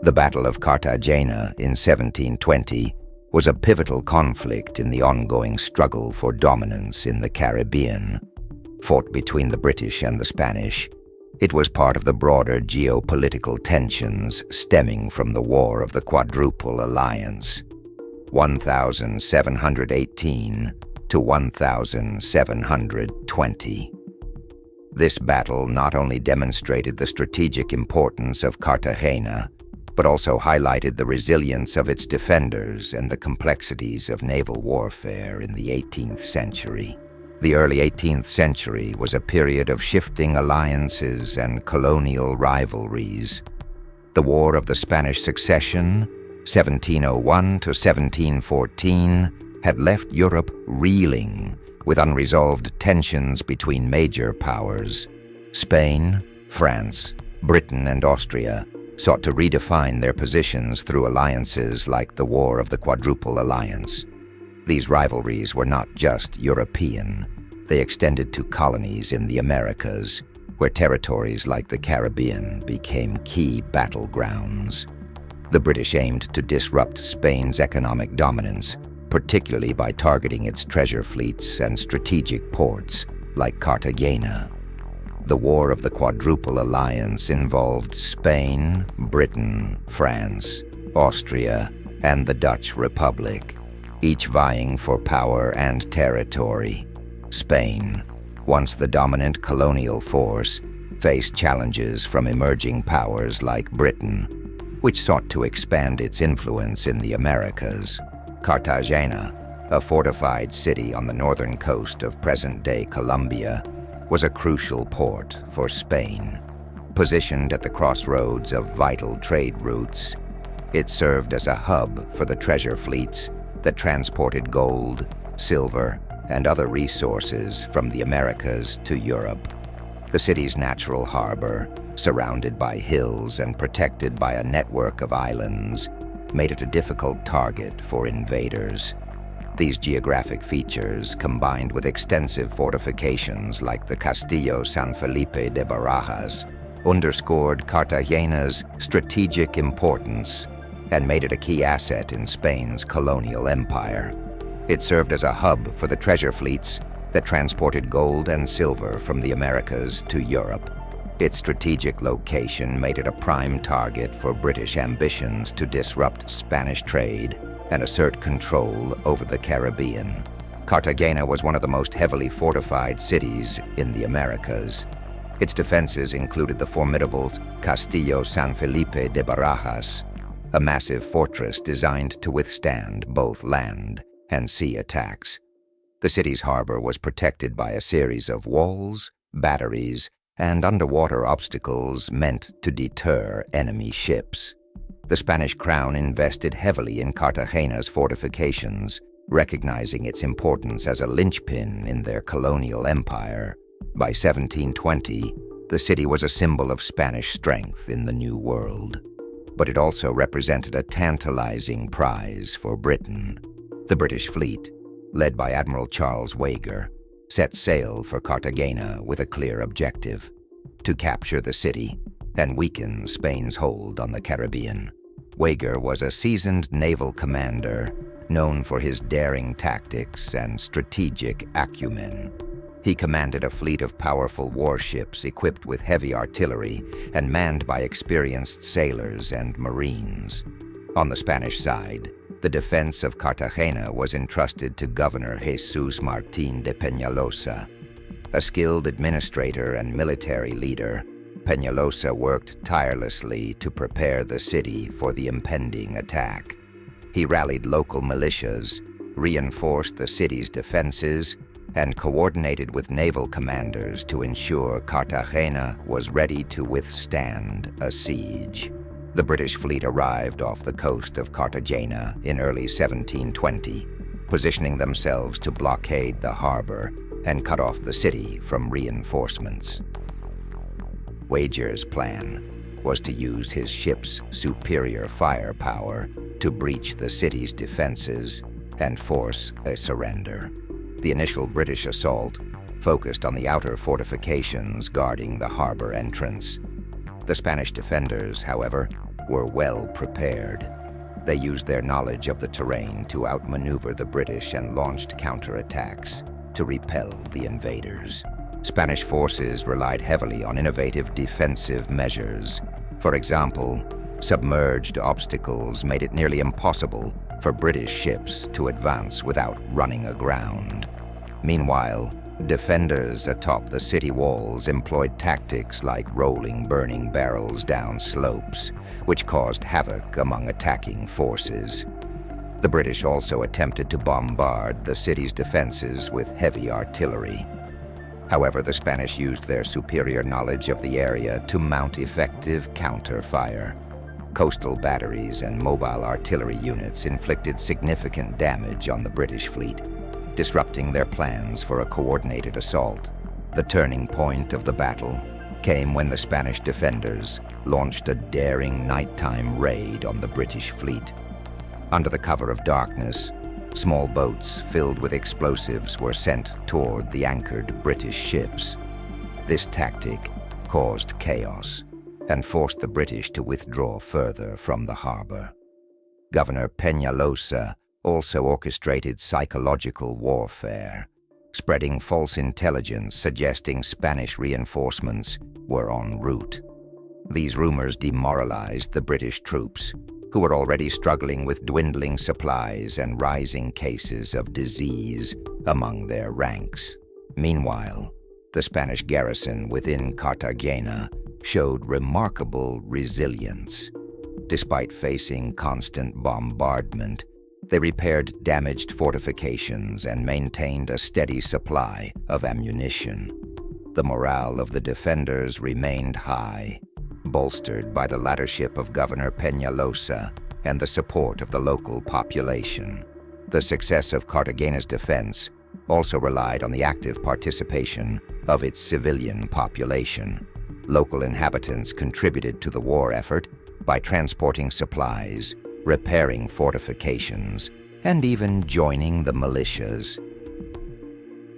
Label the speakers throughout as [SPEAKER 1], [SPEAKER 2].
[SPEAKER 1] The Battle of Cartagena in 1720 was a pivotal conflict in the ongoing struggle for dominance in the Caribbean. Fought between the British and the Spanish, it was part of the broader geopolitical tensions stemming from the War of the Quadruple Alliance, 1718 to 1720. This battle not only demonstrated the strategic importance of Cartagena, but also highlighted the resilience of its defenders and the complexities of naval warfare in the 18th century. The early 18th century was a period of shifting alliances and colonial rivalries. The War of the Spanish Succession, 1701 to 1714, had left Europe reeling with unresolved tensions between major powers. Spain, France, Britain, and Austria sought to redefine their positions through alliances like the War of the Quadruple Alliance. These rivalries were not just European. They extended to colonies in the Americas, where territories like the Caribbean became key battlegrounds. The British aimed to disrupt Spain's economic dominance, particularly by targeting its treasure fleets and strategic ports like Cartagena. The War of the Quadruple Alliance involved Spain, Britain, France, Austria, and the Dutch Republic, each vying for power and territory. Spain, once the dominant colonial force, faced challenges from emerging powers like Britain, which sought to expand its influence in the Americas. Cartagena, a fortified city on the northern coast of present-day Colombia, was a crucial port for Spain. Positioned at the crossroads of vital trade routes, it served as a hub for the treasure fleets that transported gold, silver, and other resources from the Americas to Europe. The city's natural harbor, surrounded by hills and protected by a network of islands, made it a difficult target for invaders. These geographic features, combined with extensive fortifications like the Castillo San Felipe de Barajas, underscored Cartagena's strategic importance and made it a key asset in Spain's colonial empire. It served as a hub for the treasure fleets that transported gold and silver from the Americas to Europe. Its strategic location made it a prime target for British ambitions to disrupt Spanish trade and assert control over the Caribbean. Cartagena was one of the most heavily fortified cities in the Americas. Its defenses included the formidable Castillo San Felipe de Barajas, a massive fortress designed to withstand both land and sea attacks. The city's harbor was protected by a series of walls, batteries, and underwater obstacles meant to deter enemy ships. The Spanish crown invested heavily in Cartagena's fortifications, recognizing its importance as a linchpin in their colonial empire. By 1720, the city was a symbol of Spanish strength in the New World, but it also represented a tantalizing prize for Britain. The British fleet, led by Admiral Charles Wager, set sail for Cartagena with a clear objective: to capture the city and weaken Spain's hold on the Caribbean. Wager was a seasoned naval commander known for his daring tactics and strategic acumen. He commanded a fleet of powerful warships equipped with heavy artillery and manned by experienced sailors and marines. On the Spanish side, the defense of Cartagena was entrusted to Governor Jesús Martín de Peñalosa. A skilled administrator and military leader, Peñalosa worked tirelessly to prepare the city for the impending attack. He rallied local militias, reinforced the city's defenses, and coordinated with naval commanders to ensure Cartagena was ready to withstand a siege. The British fleet arrived off the coast of Cartagena in early 1720, positioning themselves to blockade the harbor and cut off the city from reinforcements. Wager's plan was to use his ship's superior firepower to breach the city's defenses and force a surrender. The initial British assault focused on the outer fortifications guarding the harbor entrance. The Spanish defenders, however, were well prepared. They used their knowledge of the terrain to outmaneuver the British and launched counterattacks to repel the invaders. Spanish forces relied heavily on innovative defensive measures. For example, submerged obstacles made it nearly impossible for British ships to advance without running aground. Meanwhile, defenders atop the city walls employed tactics like rolling burning barrels down slopes, which caused havoc among attacking forces. The British also attempted to bombard the city's defenses with heavy artillery. However, the Spanish used their superior knowledge of the area to mount effective counterfire. Coastal batteries and mobile artillery units inflicted significant damage on the British fleet, disrupting their plans for a coordinated assault. The turning point of the battle came when the Spanish defenders launched a daring nighttime raid on the British fleet. Under the cover of darkness, small boats filled with explosives were sent toward the anchored British ships. This tactic caused chaos and forced the British to withdraw further from the harbor. Governor Peñalosa also orchestrated psychological warfare, spreading false intelligence suggesting Spanish reinforcements were en route. These rumors demoralized the British troops, who were already struggling with dwindling supplies and rising cases of disease among their ranks. Meanwhile, the Spanish garrison within Cartagena showed remarkable resilience. Despite facing constant bombardment, they repaired damaged fortifications and maintained a steady supply of ammunition. The morale of the defenders remained high, bolstered by the leadership of Governor Peñalosa and the support of the local population. The success of Cartagena's defense also relied on the active participation of its civilian population. Local inhabitants contributed to the war effort by transporting supplies, repairing fortifications, and even joining the militias.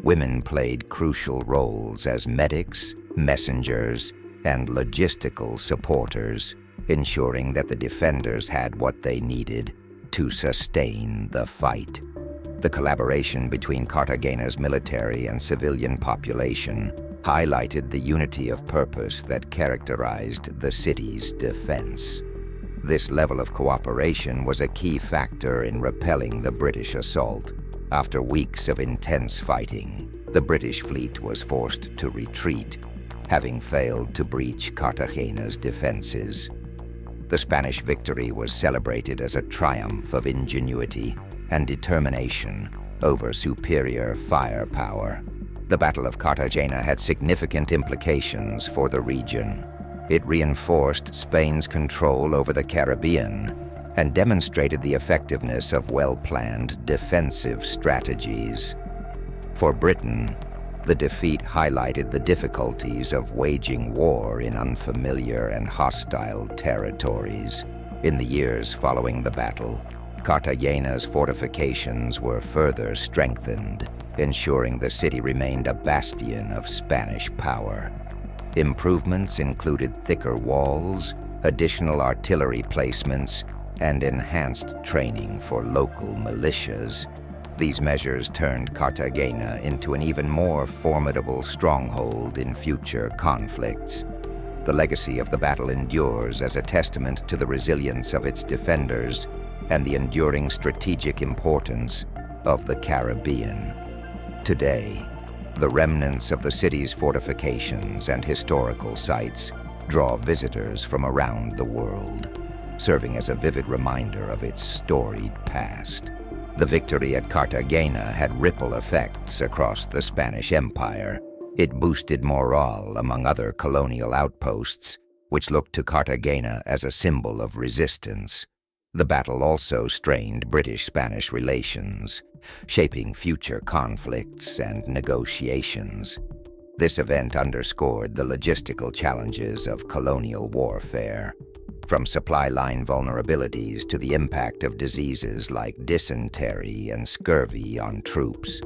[SPEAKER 1] Women played crucial roles as medics, messengers, and logistical supporters, ensuring that the defenders had what they needed to sustain the fight. The collaboration between Cartagena's military and civilian population highlighted the unity of purpose that characterized the city's defense. This level of cooperation was a key factor in repelling the British assault. After weeks of intense fighting, the British fleet was forced to retreat, having failed to breach Cartagena's defenses. The Spanish victory was celebrated as a triumph of ingenuity and determination over superior firepower. The Battle of Cartagena had significant implications for the region. It reinforced Spain's control over the Caribbean and demonstrated the effectiveness of well-planned defensive strategies. For Britain, the defeat highlighted the difficulties of waging war in unfamiliar and hostile territories. In the years following the battle, Cartagena's fortifications were further strengthened, ensuring the city remained a bastion of Spanish power. Improvements included thicker walls, additional artillery placements, and enhanced training for local militias. These measures turned Cartagena into an even more formidable stronghold in future conflicts. The legacy of the battle endures as a testament to the resilience of its defenders and the enduring strategic importance of the Caribbean. Today, the remnants of the city's fortifications and historical sites draw visitors from around the world, serving as a vivid reminder of its storied past. The victory at Cartagena had ripple effects across the Spanish Empire. It boosted morale among other colonial outposts, which looked to Cartagena as a symbol of resistance. The battle also strained British-Spanish relations, shaping future conflicts and negotiations. This event underscored the logistical challenges of colonial warfare, from supply line vulnerabilities to the impact of diseases like dysentery and scurvy on troops.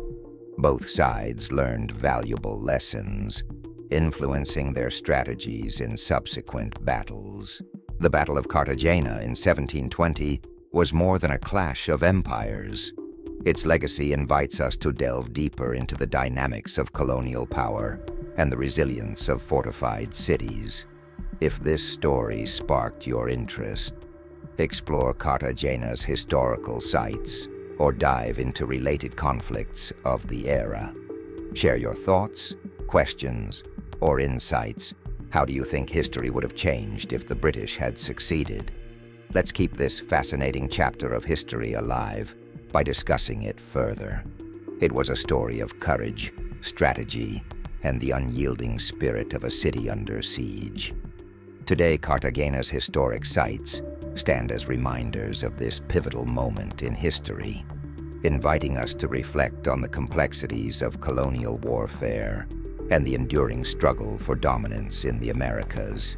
[SPEAKER 1] Both sides learned valuable lessons, influencing their strategies in subsequent battles. The Battle of Cartagena in 1720 was more than a clash of empires. Its legacy invites us to delve deeper into the dynamics of colonial power and the resilience of fortified cities. If this story sparked your interest, explore Cartagena's historical sites or dive into related conflicts of the era. Share your thoughts, questions, or insights. How do you think history would have changed if the British had succeeded? Let's keep this fascinating chapter of history alive by discussing it further. It was a story of courage, strategy, and the unyielding spirit of a city under siege. Today, Cartagena's historic sites stand as reminders of this pivotal moment in history, inviting us to reflect on the complexities of colonial warfare and the enduring struggle for dominance in the Americas.